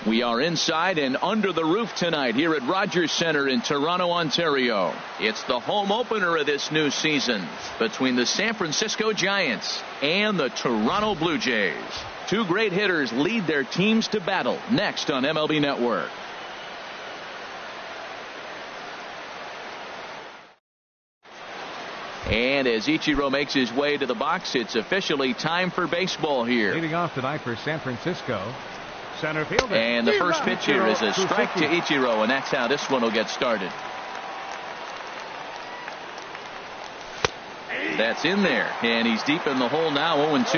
We are inside and under the roof tonight here at Rogers Centre in Toronto, Ontario. It's the home opener of this new season between the San Francisco Giants and the Toronto Blue Jays. Two great hitters lead their teams to battle next on MLB Network. And as Ichiro makes his way to the box, it's officially time for baseball here. Leading off tonight for San Francisco, center fielder. And the first pitch here is a strike to Ichiro, and that's how this one will get started. That's in there, and he's deep in the hole now, 0-2.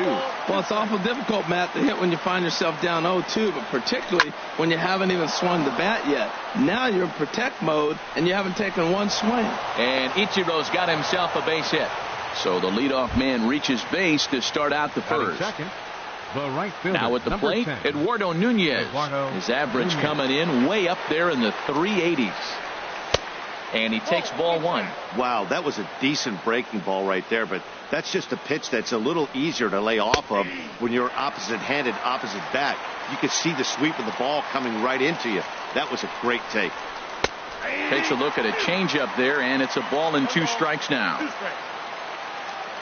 Well, it's awful difficult, Matt, to hit when you find yourself down 0-2, but particularly when you haven't even swung the bat yet. Now you're in protect mode, and you haven't taken one swing. And Ichiro's got himself a base hit. So the leadoff man reaches base to start out the first. Second, the right fielder, now at the plate, 10. Eduardo Nunez. His average coming in way up there in the 380s. And he takes ball one. Wow, that was a decent breaking ball right there, but that's just a pitch that's a little easier to lay off of when you're opposite-handed, opposite bat. You could see the sweep of the ball coming right into you. That was a great take. Takes a look at a changeup there, and it's a ball and 2 strikes now.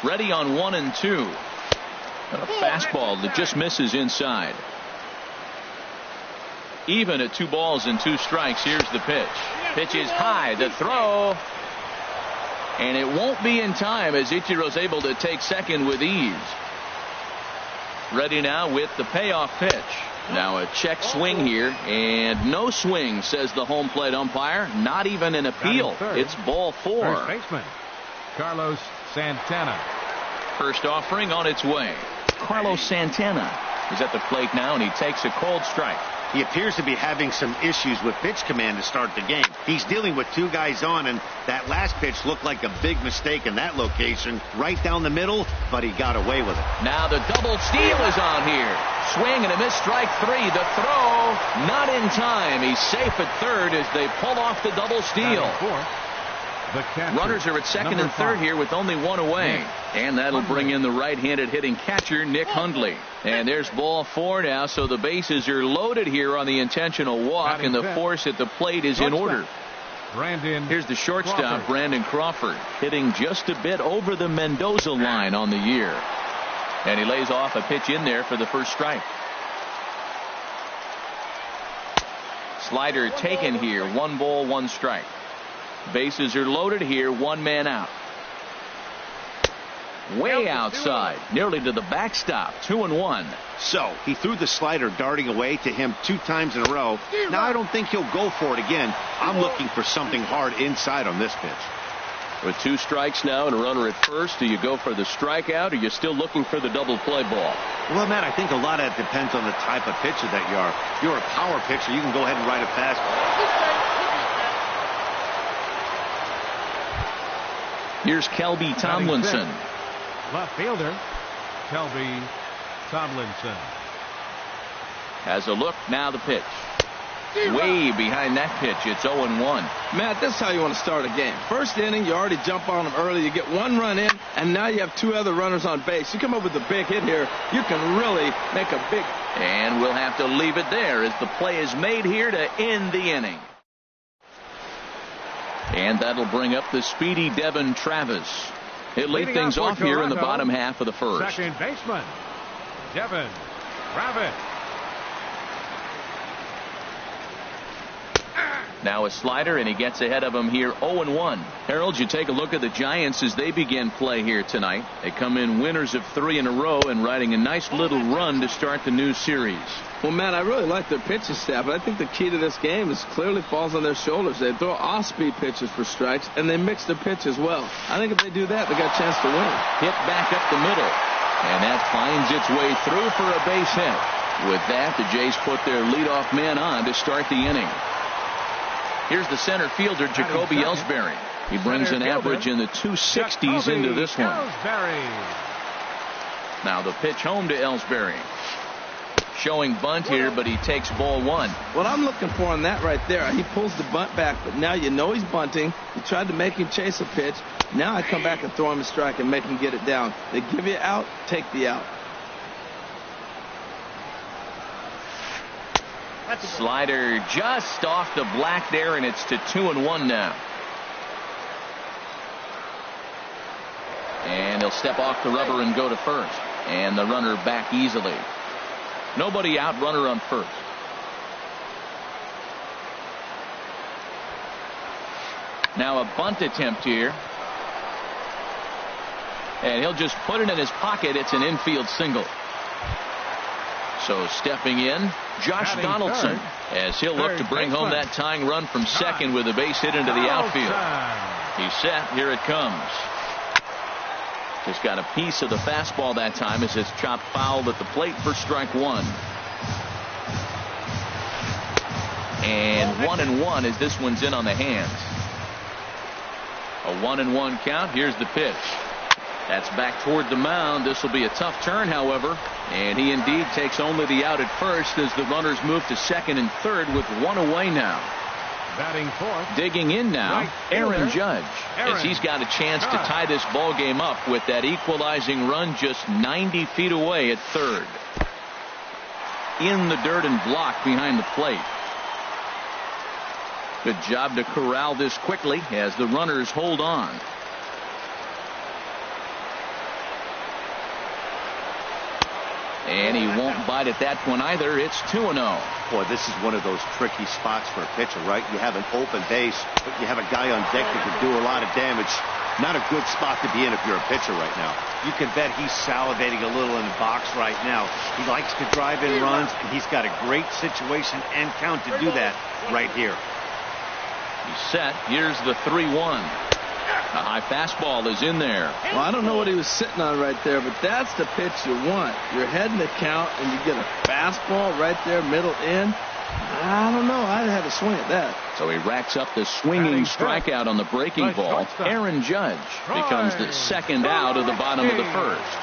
Ready on 1 and 2. A fastball that just misses inside. Even at 2 balls and 2 strikes. Here's the pitch. Pitch is high. The throw. And it won't be in time as Ichiro's able to take second with ease. Ready now with the payoff pitch. Now a check swing here. And no swing, says the home plate umpire. Not even an appeal. It's ball 4. First baseman, Carlos Santana. First offering on its way. Carlos Santana is at the plate now, and he takes a cold strike. He appears to be having some issues with pitch command to start the game. He's dealing with 2 guys on, and that last pitch looked like a big mistake in that location. Right down the middle, but he got away with it. Now the double steal is on here. Swing and a miss, strike 3. The throw, not in time. He's safe at third as they pull off the double steal. Runners are at second and third here with only 1 away. And that'll bring in the right-handed hitting catcher, Nick Hundley. And there's ball 4 now, so the bases are loaded here on the intentional walk, and the force at the plate is in order. Here's the shortstop, Brandon Crawford, hitting just a bit over the Mendoza line on the year. And he lays off a pitch in there for the first strike. Slider taken here, 1 ball, 1 strike. Bases are loaded here, 1 man out. Way outside, nearly to the backstop, 2-1. So he threw the slider darting away to him 2 times in a row. Now I don't think he'll go for it again. I'm looking for something hard inside on this pitch. With 2 strikes now and a runner at first, do you go for the strikeout, or are you still looking for the double play ball? Well, Matt, I think a lot of it depends on the type of pitcher that you are. If you're a power pitcher, you can go ahead and ride a fastball. Here's Kelby Tomlinson. Left fielder, Kelby Tomlinson. Has a look, now the pitch. Way behind that pitch. It's 0-1. Matt, this is how you want to start a game. First inning, you already jump on them early. You get one run in, and now you have two other runners on base. You come up with a big hit here, you can really make a big... And we'll have to leave it there as the play is made here to end the inning. And that'll bring up the speedy Devin Travis. He'll lead things off here in the bottom half of the first. Second baseman, Devin Travis. Now a slider, and he gets ahead of him here 0-1. Harold, you take a look at the Giants as they begin play here tonight. They come in winners of 3 in a row and riding a nice little run to start the new series. Well, Matt, I really like their pitching staff, but I think the key to this game is clearly falls on their shoulders. They throw off-speed pitches for strikes, and they mix their pitch as well. I think if they do that, they got a chance to win. Hit back up the middle, and that finds its way through for a base hit. With that, the Jays put their leadoff man on to start the inning. Here's the center fielder, Jacoby Ellsbury. He brings an average in the 260s into this one. Now the pitch home to Ellsbury. Showing bunt here, but he takes ball one. What I'm looking for on that right there, he pulls the bunt back, but now you know he's bunting. You tried to make him chase a pitch. Now I come back and throw him a strike and make him get it down. They give you out, take the out. Slider just off the black there, and it's to 2-1 now. And he'll step off the rubber and go to first. And the runner back easily. Nobody out, runner on first. Now a bunt attempt here. And he'll just put it in his pocket. It's an infield single. So stepping in, Josh Donaldson, as he'll look to bring home that tying run from second with a base hit into the outfield. He's set. Here it comes. Just got a piece of the fastball that time as it's chopped foul at the plate for strike one. And 1-1 as this one's in on the hands. A 1-1 count. Here's the pitch. That's back toward the mound. This will be a tough turn, however. And he indeed takes only the out at first as the runners move to second and third with one away now. Batting fourth. Digging in now, Aaron Judge, as he's got a chance to tie this ball game up with that equalizing run just 90 feet away at third. In the dirt and blocked behind the plate. Good job to corral this quickly as the runners hold on. And he won't bite at that one either. It's 2-0. Boy, this is one of those tricky spots for a pitcher, right? You have an open base, but you have a guy on deck that can do a lot of damage. Not a good spot to be in if you're a pitcher right now. You can bet he's salivating a little in the box right now. He likes to drive in runs, and he's got a great situation and count to do that right here. He's set. Here's the 3-1. A high fastball is in there. Well, I don't know what he was sitting on right there, but that's the pitch you want. You're heading the count, and you get a fastball right there, middle in. I don't know. I'd have a swing at that. So he racks up the swinging strikeout on the breaking ball. Aaron Judge becomes the second out of the bottom of the first.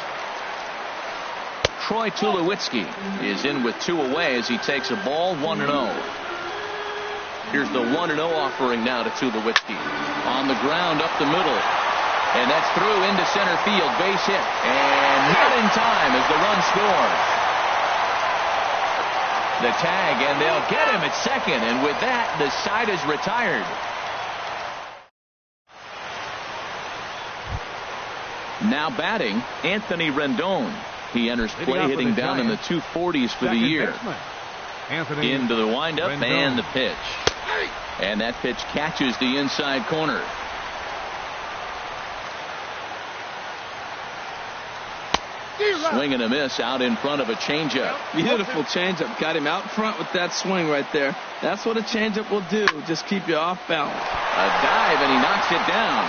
Troy Tulowitzki is in with two away as he takes a ball 1-0. Here's the 1-0 offering now to Tulowitzki. On the ground up the middle. And that's through into center field. Base hit. And not in time as the run scores. The tag, and they'll get him at second. And with that, the side is retired. Now batting, Anthony Rendon. He enters play hitting down in the 240s for the year. Into the windup and the pitch. And that pitch catches the inside corner. Swing and a miss out in front of a changeup. Beautiful changeup. Got him out front with that swing right there. That's what a changeup will do. Just keep you off balance. A dive, and he knocks it down.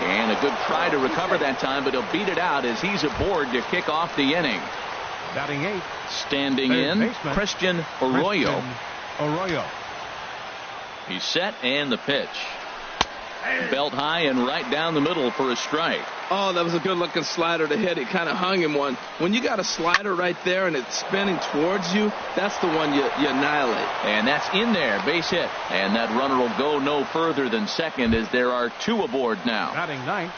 And a good try to recover that time, but he'll beat it out as he's aboard to kick off the inning. Batting eighth. Standing in, Christian Arroyo. Arroyo. He's set, and the pitch. Belt high and right down the middle for a strike. Oh, that was a good-looking slider to hit. He kind of hung him one. When you got a slider right there and it's spinning towards you, that's the one you annihilate. And that's in there, base hit. And that runner will go no further than second as there are 2 aboard now. Batting ninth,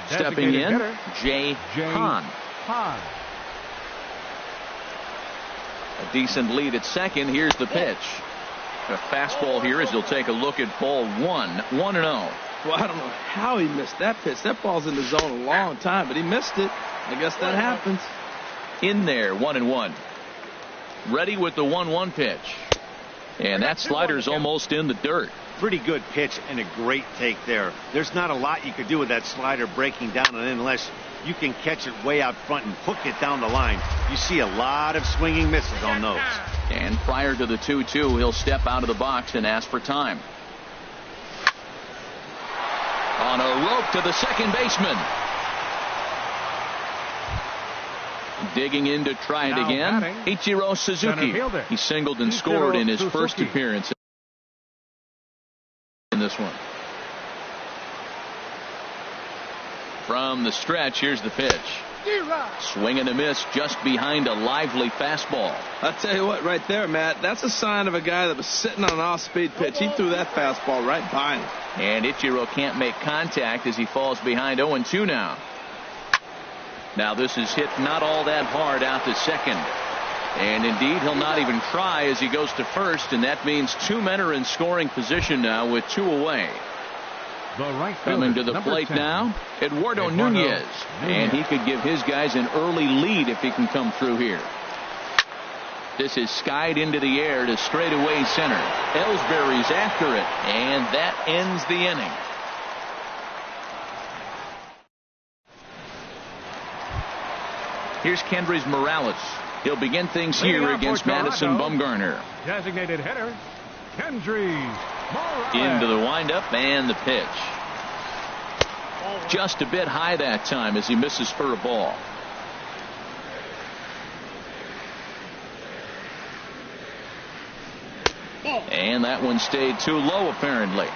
the stepping in, hitter, Jay Hahn. A decent lead at second. Here's the pitch. A fastball here as he'll take a look at ball 1. 1-0. Well, I don't know how he missed that pitch. That ball's in the zone a long time, but he missed it. I guess that happens. In there, 1-1. Ready with the 1-1 pitch. And that slider's almost in the dirt. Pretty good pitch and a great take there. There's not a lot you could do with that slider breaking down and in unless you can catch it way out front and hook it down the line. You see a lot of swinging misses on those. And prior to the 2-2, he'll step out of the box and ask for time. On a rope to the second baseman. Digging in to try it again. Ichiro Suzuki. He singled and scored in his first appearance in this one. From the stretch, here's the pitch. Swing and a miss just behind a lively fastball. I'll tell you what, right there, Matt, that's a sign of a guy that was sitting on an off-speed pitch. He threw that fastball right by him. And Ichiro can't make contact as he falls behind 0-2 now. Now this is hit not all that hard out to second. And indeed, he'll not even try as he goes to first, and that means 2 men are in scoring position now with 2 away. Coming to the plate now, Eduardo Nunez. And he could give his guys an early lead if he can come through here. This is skied into the air to straightaway center. Ellsbury's after it, and that ends the inning. Here's Kendrys Morales. He'll begin things here against Madison Bumgarner. Designated hitter, Kendrys Morales. Into the windup and the pitch. Just a bit high that time as he misses for a ball. And that one stayed too low apparently.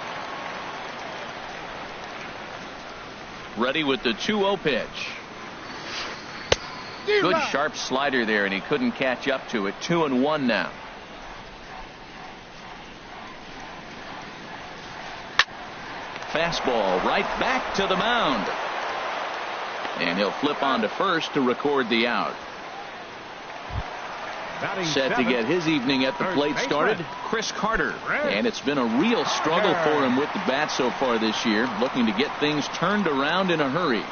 Ready with the 2-0 pitch. Good sharp slider there, and he couldn't catch up to it. 2-1 now. Fastball right back to the mound. And he'll flip on to first to record the out. Set to get his evening at the plate started, Chris Carter. And it's been a real struggle for him with the bat so far this year, looking to get things turned around in a hurry.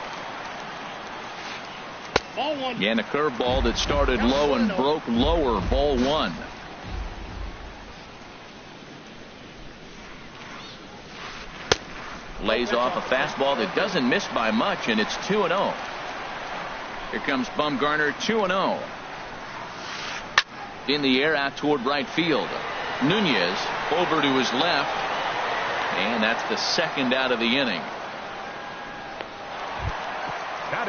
And a curveball that started low and broke lower. Ball 1. Lays off a fastball that doesn't miss by much, and it's 2-0. Here comes Bumgarner, 2-0. In the air out toward right field. Nunez over to his left, and that's the second out of the inning.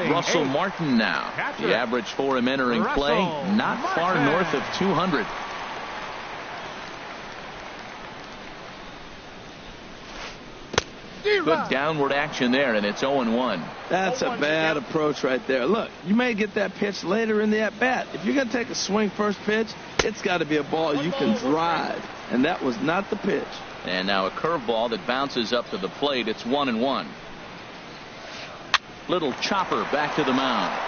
Russell Martin now. The average for him entering play, not far north of 200. Good downward action there, and it's 0-1. That's a bad approach right there. Look, you may get that pitch later in the at-bat. If you're going to take a swing first pitch, it's got to be a ball you can drive, and that was not the pitch. And now a curveball that bounces up to the plate. It's 1-1. Little chopper back to the mound.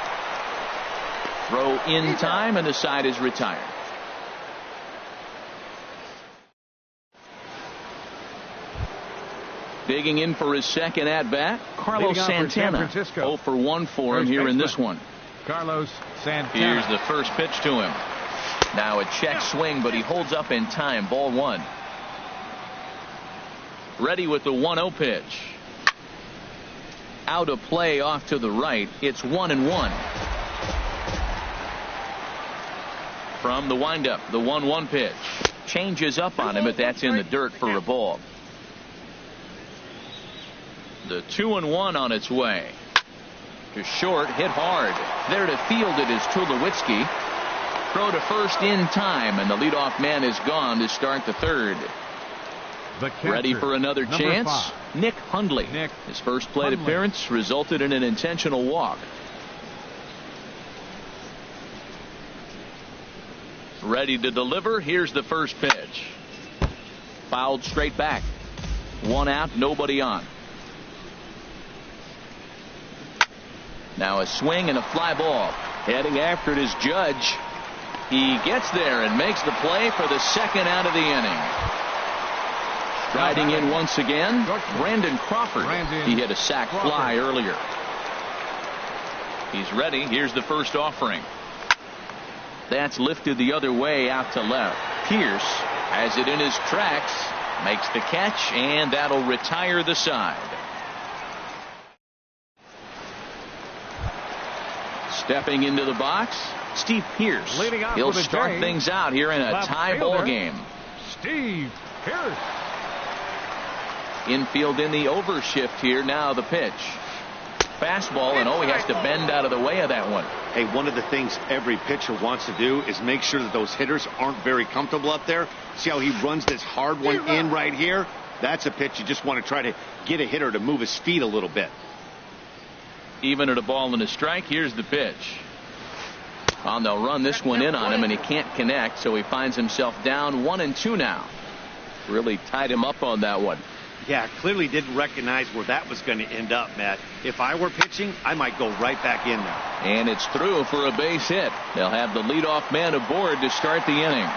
Throw in time, and the side is retired. Digging in for his second at-bat, Carlos Santana. 0 for 1 for him here in this one. Carlos Santana. Here's the first pitch to him. Now a check swing, but he holds up in time. Ball 1. Ready with the 1-0 pitch. Out of play off to the right. It's 1-1. From the windup, the 1-1 pitch. Changes up on him, but that's in the dirt for a ball. The 2-1 on its way. To short, hit hard. There to field it is Tulowitzki. Throw to first in time, and the leadoff man is gone to start the third. Ready for another chance? 5. Nick Hundley. His first plate appearance resulted in an intentional walk. Ready to deliver. Here's the first pitch. Fouled straight back. 1 out, nobody on. Now a swing and a fly ball. Heading after it is Judge. He gets there and makes the play for the second out of the inning. Striding in once again, Brandon Crawford. He hit a sac fly earlier. He's ready. Here's the first offering. That's lifted the other way out to left. Pierce has it in his tracks, makes the catch, and that'll retire the side. Stepping into the box, Steve Pierce. He'll start things out here in a tie ball game. Steve Pierce. Infield in the overshift here. Now the pitch. Fastball, and he has to bend out of the way of that one. Hey, one of the things every pitcher wants to do is make sure that those hitters aren't very comfortable up there. See how he runs this hard one in right here? That's a pitch you just want to try to get a hitter to move his feet a little bit. Even at a ball and a strike, here's the pitch. And they'll run this one in on him, and he can't connect, so he finds himself down 1-2 now. Really tied him up on that one. Yeah, clearly didn't recognize where that was going to end up, Matt. If I were pitching, I might go right back in there. And it's through for a base hit. They'll have the leadoff man aboard to start the inning.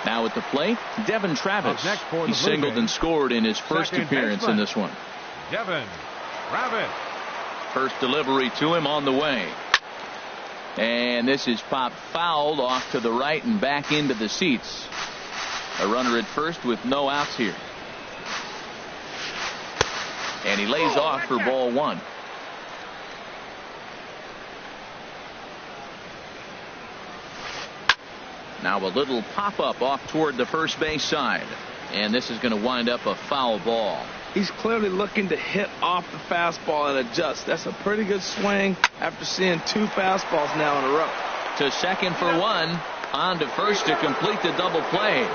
Now at the plate, Devin Travis. He singled and scored in his first appearance in this one. Devin Travis. First delivery to him on the way. And this is popped fouled off to the right and back into the seats. A runner at first with no outs here. And he lays off for ball 1. Now a little pop-up off toward the first base side. And this is going to wind up a foul ball. He's clearly looking to hit off the fastball and adjust. That's a pretty good swing after seeing 2 fastballs now in a row. To second for 1. On to first to complete the double play.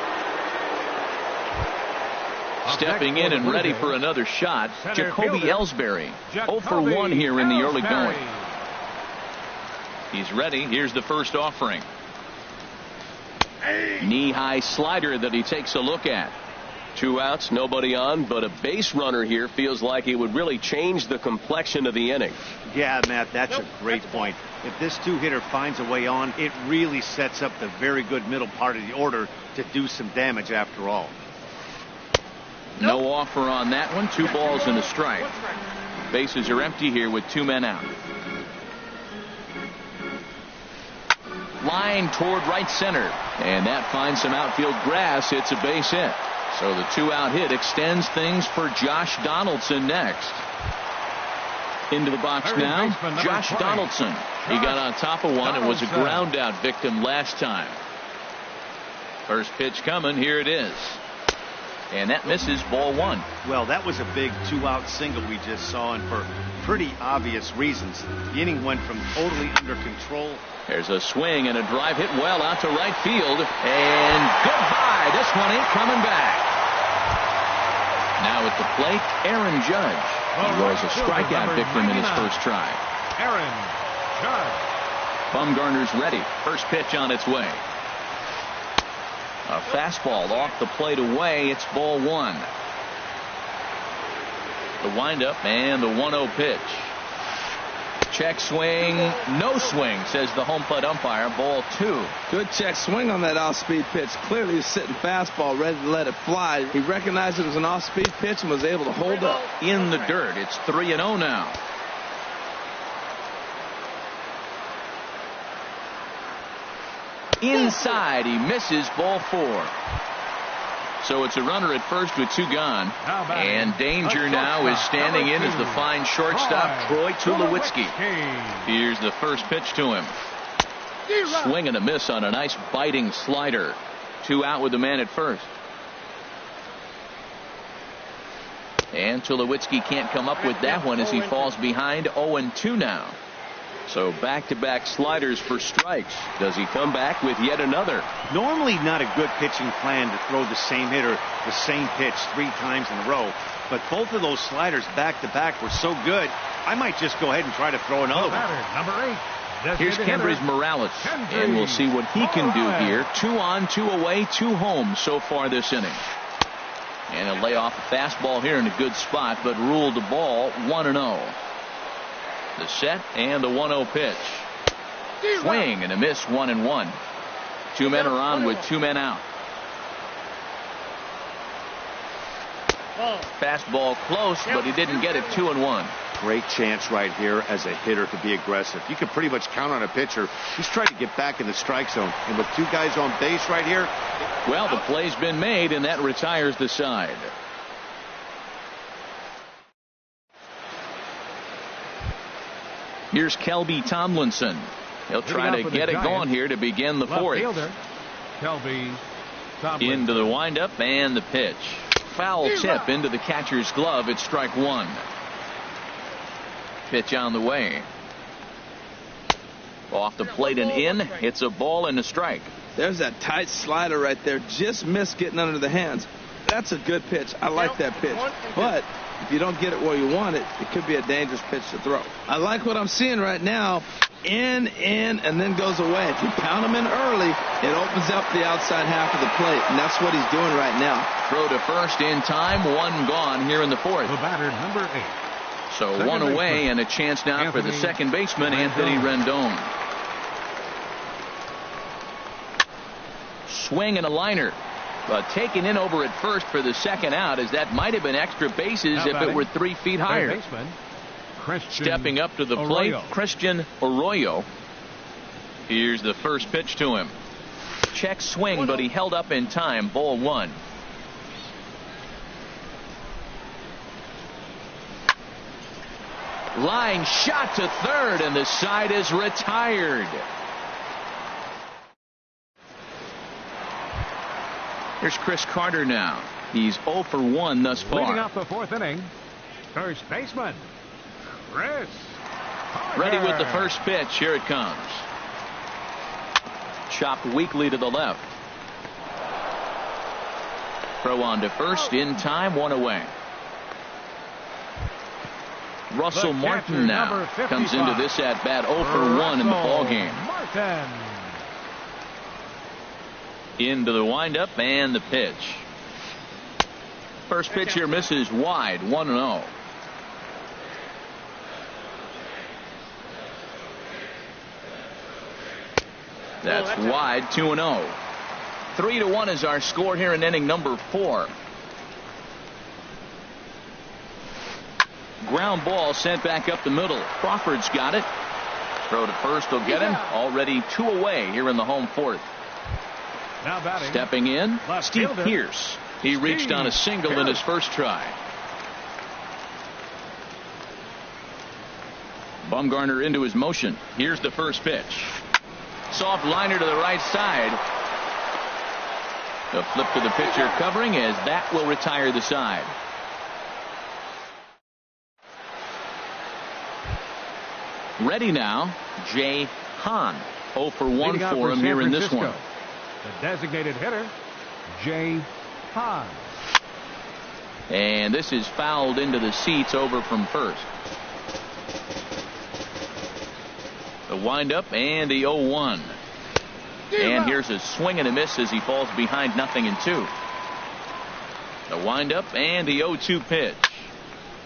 Stepping in and ready for another shot, Jacoby Ellsbury. 0 for 1 here in the early going. He's ready. Here's the first offering. Knee-high slider that he takes a look at. 2 outs, nobody on, but a base runner here feels like it would really change the complexion of the inning. Yeah, Matt, that's a great point. If this 2-hitter finds a way on, it really sets up the very good middle part of the order to do some damage after all. No offer on that one. 2 balls and a strike. Bases are empty here with 2 men out. Line toward right center. And that finds some outfield grass. It's a base hit. So the 2-out hit extends things for Josh Donaldson next. Into the box now, Josh Donaldson. He got on top of one and was a ground out victim last time. First pitch coming. Here it is. And that misses, ball 1. Well, that was a big 2-out single we just saw, and for pretty obvious reasons. The inning went from totally under control. There's a swing and a drive hit well out to right field. And goodbye. This one ain't coming back. Now at the plate, Aaron Judge. He was a strikeout victim in his first try. Aaron Judge. Bumgarner's ready. First pitch on its way. A fastball off the plate away. It's ball 1. The windup and the 1-0 pitch. Check swing. No swing, says the home plate umpire. Ball 2. Good check swing on that off-speed pitch. Clearly he's sitting fastball ready to let it fly. He recognized it was an off-speed pitch and was able to hold up. In the dirt. It's 3-0 now. Inside, he misses, ball 4. So it's a runner at first with 2 gone. And danger now is standing in as the fine shortstop, Troy Tulowitzki. Here's the first pitch to him. Swing and a miss on a nice biting slider. 2 out with the man at first. And Tulowitzki can't come up with that one as he falls behind. 0-2 now. So back-to-back sliders for strikes. Does he come back with yet another? Normally not a good pitching plan to throw the same hitter the same pitch 3 times in a row. But both of those sliders back-to-back were so good, I might just go ahead and try to throw another one. Number 8. Here's Kendrys Morales, and we'll see what he can do here. 2 on, 2 away, 2 home so far this inning. And he'll lay off a fastball here in a good spot, but ruled the ball 1-0. The set and the 1-0 pitch. Swing and a miss, 1-1. 2 men are on with 2 men out. Fastball close, but he didn't get it. 2-1. Great chance right here as a hitter to be aggressive. You can pretty much count on a pitcher. He's trying to get back in the strike zone. And with 2 guys on base right here. Well, the play's been made, and that retires the side. Here's Kelby Tomlinson. He'll try to get it going here to begin the 4th. Kelby Tomlinson. Into the windup and the pitch. Foul tip into the catcher's glove. It's strike 1. Pitch on the way. Off the plate and in. It's a ball and a strike. There's that tight slider right there. Just missed getting under the hands. That's a good pitch. I like that pitch. But if you don't get it where you want it, it could be a dangerous pitch to throw. I like what I'm seeing right now. In, and then goes away. If you pound him in early, it opens up the outside half of the plate, and that's what he's doing right now. Throw to first in time. 1 gone here in the 4th. The batter, number 8. So second 1 away and a chance now for the second baseman, Anthony Rendon. Swing and a liner. But taken in over at first for the second out, as that might have been extra bases if it were 3 feet higher. Stepping up to the plate, Christian Arroyo. Here's the first pitch to him. Check swing, but he held up in time. Ball 1. Line shot to third, and the side is retired. Here's Chris Carter now. He's 0 for 1 thus far. Leading off the 4th inning, first baseman, Chris Carter. Ready with the first pitch. Here it comes. Chopped weakly to the left. Throw on to first in time. 1 away. Russell Martin now comes into this at bat 0 for 1 in the ball game. Martin. Into the windup and the pitch. First pitch here misses wide. 1-0. That's wide. 2-0. 3-1 is our score here in inning number 4. Ground ball sent back up the middle. Crawford's got it. Throw to first will get him. Already 2 away here in the home 4th. Now batting. Stepping in, Steve fielder. Pierce. He reached on a single in his first try. Bumgarner into his motion. Here's the first pitch. Soft liner to the right side. The flip to the pitcher covering, as that will retire the side. Ready now, Jay Hahn. 0 for 1 for him here in this one. The designated hitter, Jay Hahn. And this is fouled into the seats over from first. The windup and the 0-1. And here's a swing and a miss as he falls behind 0-2. The windup and the 0-2 pitch.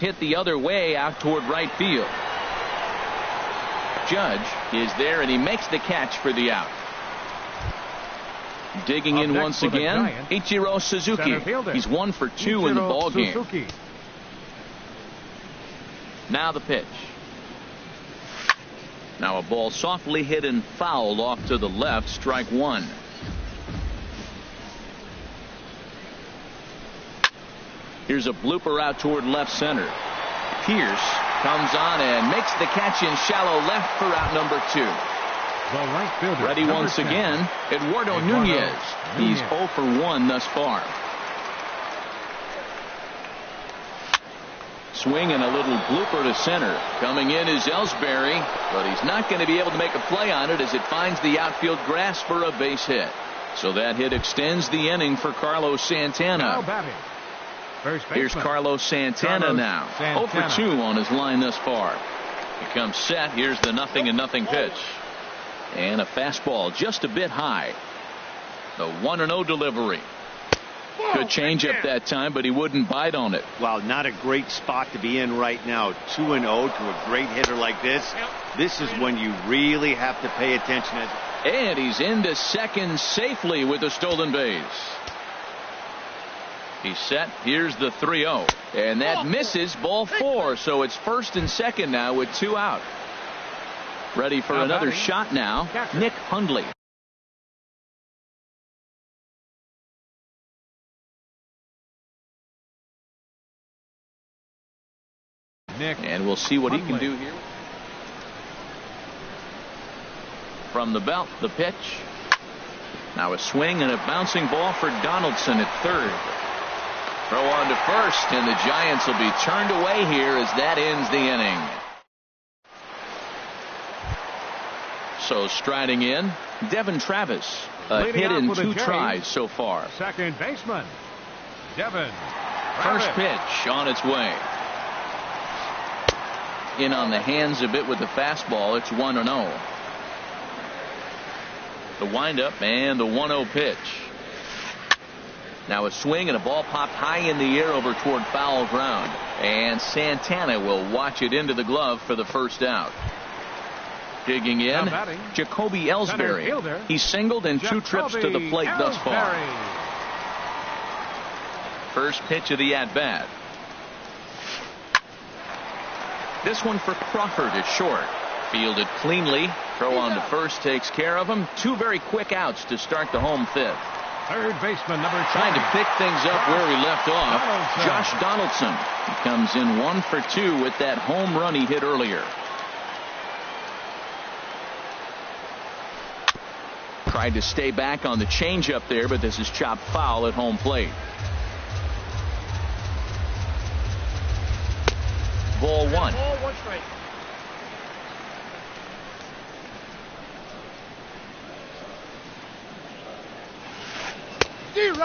Hit the other way out toward right field. Judge is there, and he makes the catch for the out. Digging in once again, Ichiro Suzuki. He's 1 for 2 in the ball game. Now the pitch. Now a ball softly hit and fouled off to the left. Strike 1. Here's a blooper out toward left center. Pierce comes on and makes the catch in shallow left for out number 2. The right fielder, ready once again, Eduardo Nunez. He's 0 for 1 thus far. swing and a little blooper to center. Coming in is Ellsbury, but he's not going to be able to make a play on it as it finds the outfield grass for a base hit. So that hit extends the inning for Carlos Santana. Now batting, first baseman. Here's Carlos Santana now. 0 for 2 on his line thus far. He comes set. Here's the 0-0 pitch. And a fastball just a bit high. The 1-0 delivery. Good changeup that time, but he wouldn't bite on it. Wow, not a great spot to be in right now. 2-0 to a great hitter like this. This is when you really have to pay attention. And he's into second safely with a stolen base. He's set. Here's the 3-0. And that misses, ball 4. So it's first and second now with 2 out. Ready for another shot now. Nick Hundley. And we'll see what he can do here. From the belt, the pitch. Now a swing and a bouncing ball for Donaldson at third. Throw on to first, and the Giants will be turned away here as that ends the inning. So striding in, Devin Travis. A hit in 2 tries so far. Second baseman, Devin Travis. First pitch on its way. In on the hands a bit with the fastball. It's 1-0. The windup and the 1-0 pitch. Now a swing and a ball popped high in the air over toward foul ground. And Santana will watch it into the glove for the first out. Digging in, Jacoby Ellsbury. He singled in 2 trips to the plate thus far. First pitch of the at-bat. This one for Crawford is short. Fielded cleanly. Throw on to first takes care of him. 2 very quick outs to start the home 5th. Third baseman, number 20. Trying to pick things up where he left off. Josh Donaldson. He comes in 1 for 2 with that home run he hit earlier. Tried to stay back on the changeup there, but this is chopped foul at home plate. Ball 1.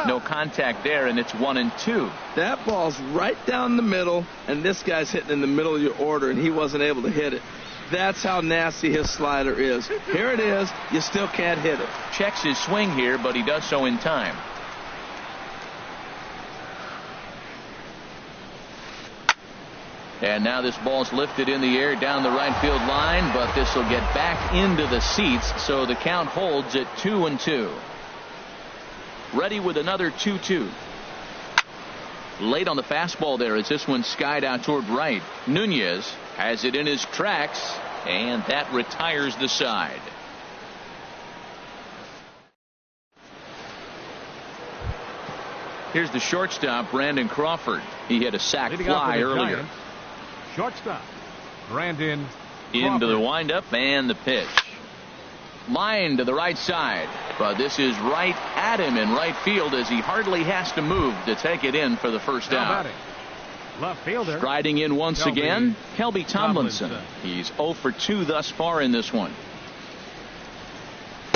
No contact there, and it's 1-2. That ball's right down the middle, and this guy's hitting in the middle of your order, and he wasn't able to hit it. That's how nasty his slider is. Here it is. You still can't hit it. Checks his swing here, but he does so in time. And now this ball's lifted in the air down the right field line, but this will get back into the seats, so the count holds at 2-2. Ready with another 2-2. Late on the fastball there as this one skied out toward right. Nunez has it in his tracks, and that retires the side. Here's the shortstop, Brandon Crawford. He hit a sac fly earlier. Giants. Shortstop, Brandon Crawford. Into the windup and the pitch. Line to the right side, but this is right at him in right field as he hardly has to move to take it in for the first out. Left fielder. Striding in once again, Kelby Tomlinson. He's 0 for 2 thus far in this one.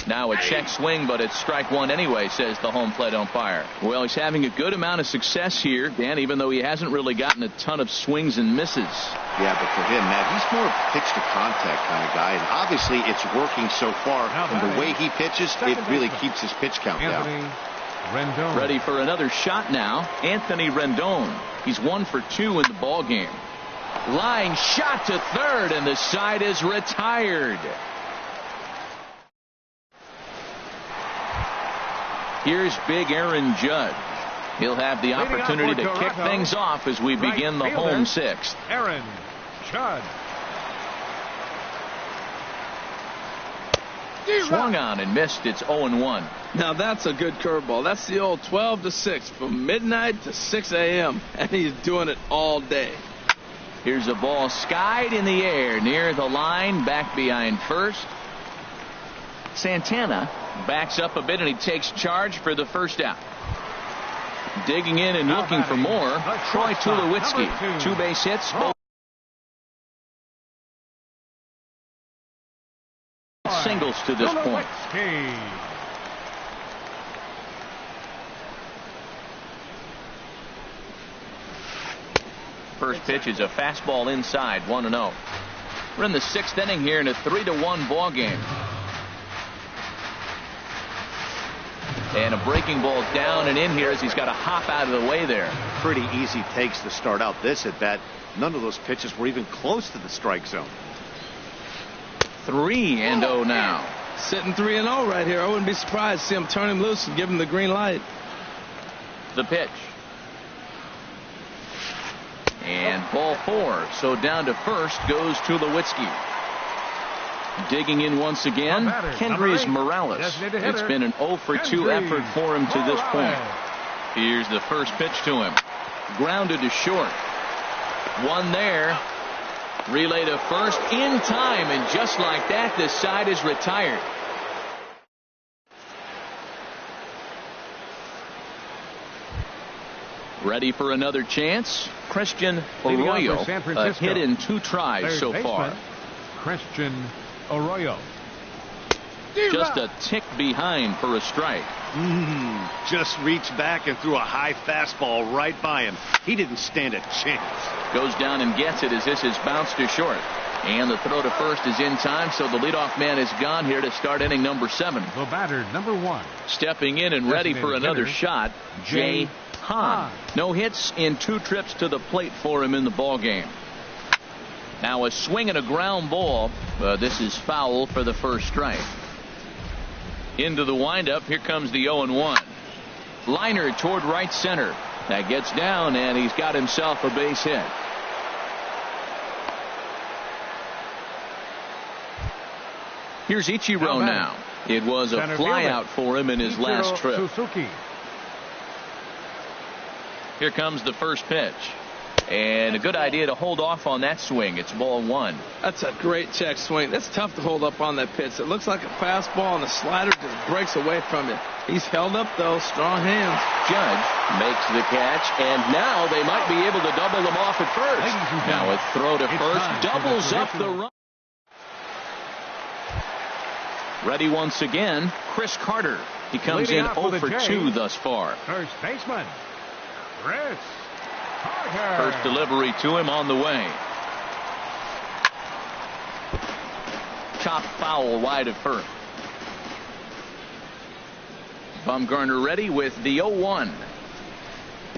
Now a check swing, but it's strike 1 anyway, says the home plate umpire. Well, he's having a good amount of success here, Dan, even though he hasn't really gotten a ton of swings and misses. Yeah, but for him, Matt, he's more a pitch-to-contact kind of guy, and obviously it's working so far. And the way he pitches, it really keeps his pitch count down. Rendon. Ready for another shot now, Anthony Rendon. He's 1 for 2 in the ball game. Line shot to third, and the side is retired. Here's big Aaron Judge. He'll have the opportunity to kick things off as we begin the home 6th. Aaron Judge. Swung on and missed. It's 0-1. Now that's a good curveball. That's the old 12 to 6 from midnight to 6 a.m. and he's doing it all day. Here's a ball skied in the air near the line, back behind first. Santana backs up a bit and he takes charge for the first out. Digging in and looking for more, Troy Tulowitzki. 2 base hits. Singles to this point. First pitch is a fastball inside, 1-0. We're in the 6th inning here in a 3-1 ball game. And a breaking ball down and in here as he's got to hop out of the way there. Pretty easy takes to start out this at bat. None of those pitches were even close to the strike zone. 3-0 now. Sitting 3-0 right here. I wouldn't be surprised to see him turn him loose and give him the green light. The pitch. And ball 4. So down to first goes Tulowitzki. Digging in once again, Kendrys Morales. It's been an 0-for-2 effort for him to this point. Here's the first pitch to him. Grounded to short. One there. Relay to first in time, and just like that, the side is retired. Ready for another chance? Christian Arroyo, a hit in 2 tries so far. Christian Arroyo. Just a tick behind for a strike. Just reached back and threw a high fastball right by him. He didn't stand a chance. Goes down and gets it as this is bounced to short. And the throw to first is in time, so the leadoff man is gone here to start inning number 7. The batter, number 1. Stepping in and ready for another shot, Jay Hahn. No hits in 2 trips to the plate for him in the ball game. Now a swing and a ground ball. This is foul for the first strike. Into the windup. Here comes the 0-1. Liner toward right center. That gets down, and he's got himself a base hit. Here's Ichiro now. It was a flyout for him in his last trip. Suzuki. Here comes the first pitch. And a good idea to hold off on that swing. It's ball 1. That's a great check swing. That's tough to hold up on that pitch. It looks like a fastball, and the slider just breaks away from it. He's held up, though. Strong hands. Judge makes the catch, and now they might be able to double them off at first. Now a throw to first doubles up the run. Ready once again, Chris Carter. He comes in 0-for-2 thus far. First baseman, Chris Carter. First delivery to him on the way. Chopped foul wide of first. Bumgarner ready with the 0-1.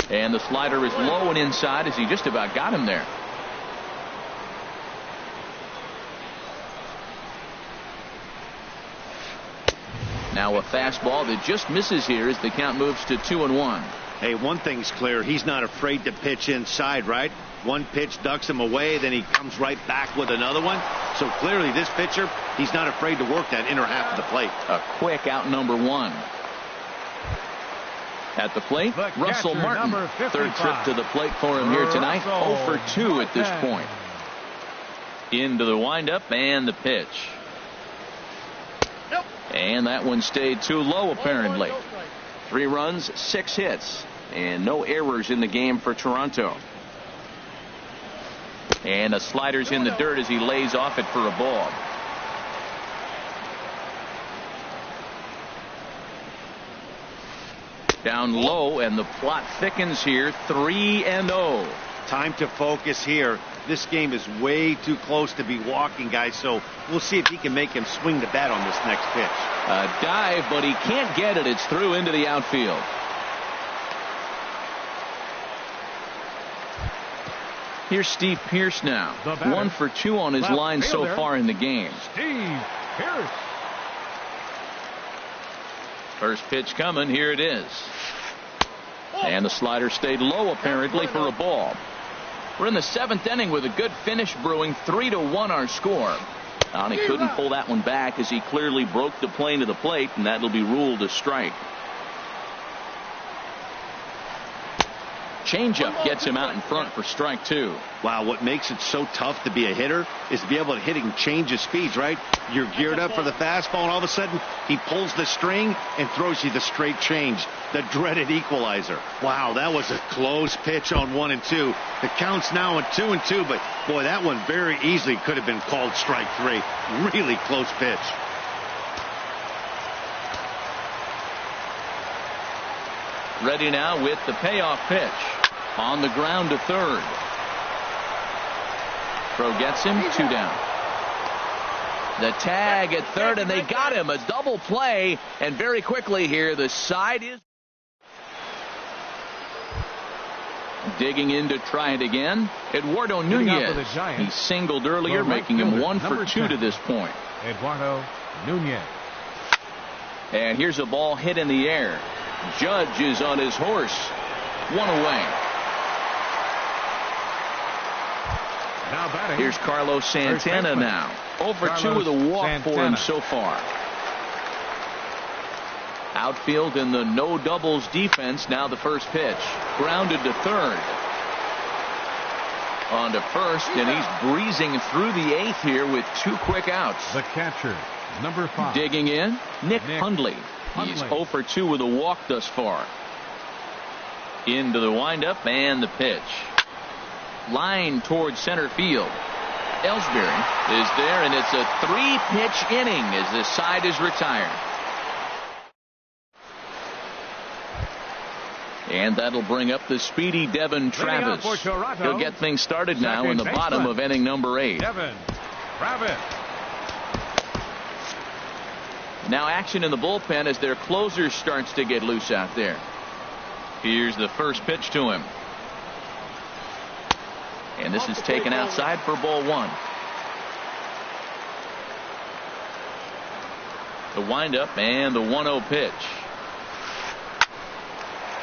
And the slider is low and inside as he just about got him there. Now a fastball that just misses here as the count moves to 2-1. Hey, one thing's clear. He's not afraid to pitch inside, right? One pitch ducks him away, then he comes right back with another one. So clearly this pitcher, he's not afraid to work that inner half of the plate. A quick out number 1. At the plate, Russell Martin. 3rd trip to the plate for him here tonight. 0-for-2 at this point. Into the windup and the pitch. And that one stayed too low apparently. 3 runs, 6 hits, and no errors in the game for Toronto. And a slider's in the dirt as he lays off it for a ball. Down low, and the plot thickens here. 3-0. Time to focus here. This game is way too close to be walking, guys, so we'll see if he can make him swing the bat on this next pitch. A dive, but he can't get it. It's through into the outfield. Here's Steve Pearce now. 1-for-2 on his line so far in the game. Steve Pearce. First pitch coming. Here it is. And the slider stayed low apparently for a ball. We're in the 7th inning with a good finish brewing. 3-1 our score. And he couldn't pull that one back as he clearly broke the plane to the plate, and that'll be ruled a strike. Changeup gets him out in front for strike 2. Wow, what makes it so tough to be a hitter is to be able to hit and change his speeds, right? You're geared up for the fastball, and all of a sudden, he pulls the string and throws you the straight change, the dreaded equalizer. Wow, that was a close pitch on 1 and 2. The count's now at 2 and 2, but boy, that one very easily could have been called strike 3. Really close pitch. Ready now with the payoff pitch. On the ground to third. Throw gets him, 2 down. The tag at third, and they got him. A double play, and very quickly here, the side is digging in to try it again. Eduardo Nunez. He singled earlier, making him 1 for 2 to this point. Eduardo Nunez. And here's a ball hit in the air. Judge is on his horse. 1 away. Now batting. Here's Carlos Santana now. 0 for 2 with a walk for him so far. Outfield in the no doubles defense. Now the first pitch. Grounded to third. On to first, and he's breezing through the 8th here with 2 quick outs. The catcher, number 5. Digging in, Nick Hundley. He's 0 for 2 with a walk thus far. Into the windup and the pitch. Line towards center field. Ellsbury is there, and it's a 3-pitch inning as the side is retired. And that'll bring up the speedy Devin Travis. He'll get things started now in the bottom of inning number 8. Devin Travis. Now action in the bullpen as their closer starts to get loose out there. Here's the first pitch to him. And this is taken outside for ball 1. The windup and the 1-0 pitch.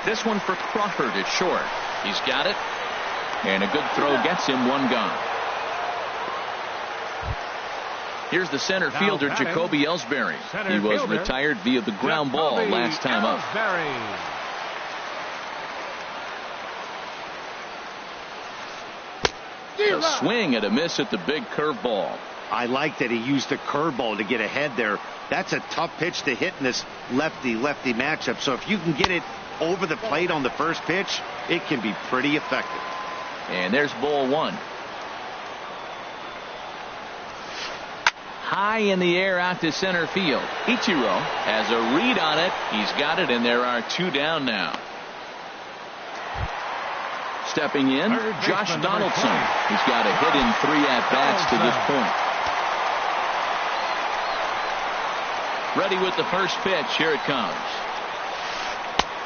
This one for Crawford at short. He's got it. And a good throw gets him 1 gone. Here's the center fielder, Jacoby Ellsbury. He was retired via the ground ball last time up. A swing and a miss at the big curveball. I like that he used the curveball to get ahead there. That's a tough pitch to hit in this lefty-lefty matchup. So if you can get it over the plate on the first pitch, it can be pretty effective. And there's ball 1. High in the air out to center field. Ichiro has a read on it. He's got it, and there are 2 down now. Stepping in, Josh Donaldson. He's got a hit in 3 at-bats to this point. Ready with the first pitch. Here it comes.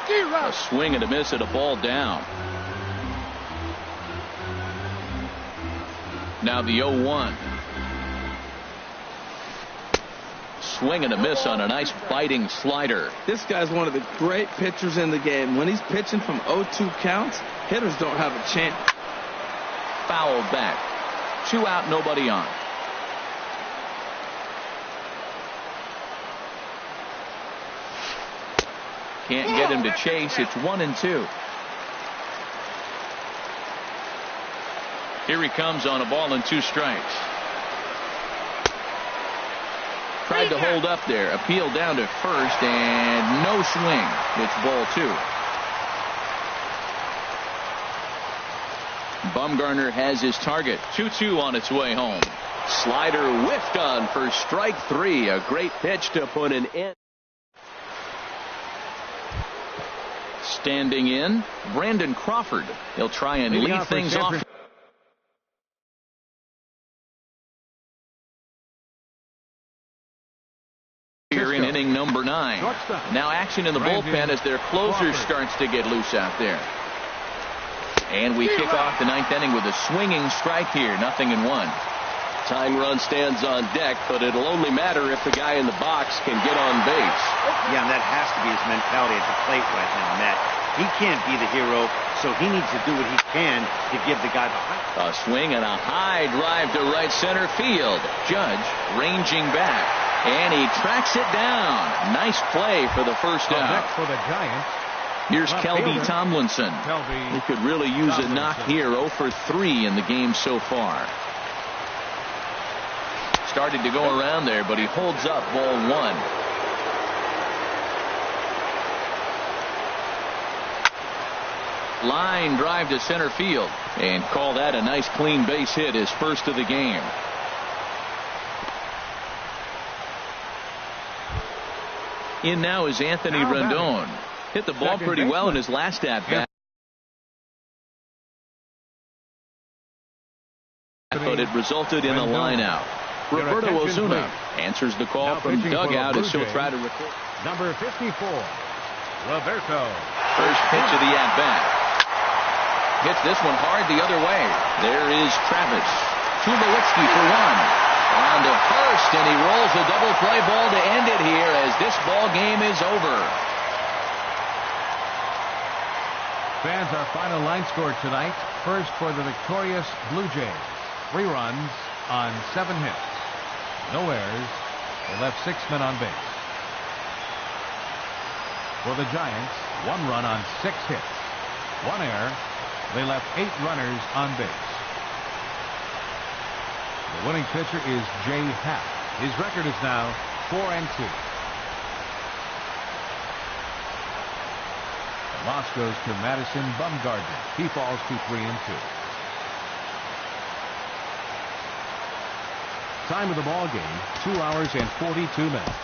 A swing and a miss at a ball down. Now the 0-1. Swing and a miss on a nice biting slider. This guy's one of the great pitchers in the game. When he's pitching from 0-2 counts, hitters don't have a chance. Fouled back. 2 out, nobody on. Can't get him to chase. It's 1-2. Here he comes on a ball and 2 strikes. Tried to hold up there. Appeal down to first, and no swing. It's ball 2. Bumgarner has his target. 2-2 on its way home. Slider whiffed on for strike 3. A great pitch to put an end. Standing in, Brandon Crawford. He'll try and lead things off. Here in inning number 9. Now action in the bullpen as their closer starts to get loose out there. And we kick off the 9th inning with a swinging strike here. 0-1. Tying run stands on deck, but it'll only matter if the guy in the box can get on base. Yeah, and that has to be his mentality at the plate right now, Matt. He can't be the hero, so he needs to do what he can to give the guy behind. A swing and a high drive to right center field. Judge ranging back, and he tracks it down. Nice play for the first out. Next for the Giants, Here's Kelby Tomlinson. He could really use a knock here. 0 for 3 in the game so far. Started to go around there, but he holds up ball 1. Line drive to center field, and call that a nice clean base hit, his first of the game. In now is Anthony Rendon. Hit the ball pretty well in his last at bat, but it resulted in a line out. Roberto Osuna answers the call from dugout as he'll try to record. Number 54, Roberto. First pitch of the at bat. Hits this one hard the other way. There is Travis. Tulowitzki for 1. On to first, and he rolls a double play ball to end it here as this ball game is over. Fans, our final line score tonight. First for the victorious Blue Jays. 3 runs on 7 hits. No errors. They left 6 men on base. For the Giants, 1 run on 6 hits. 1 error. They left 8 runners on base. The winning pitcher is Jay Happ. His record is now 4-2. The loss goes to Madison Bumgarner. He falls to 3-2. Time of the ball game, 2 hours and 42 minutes.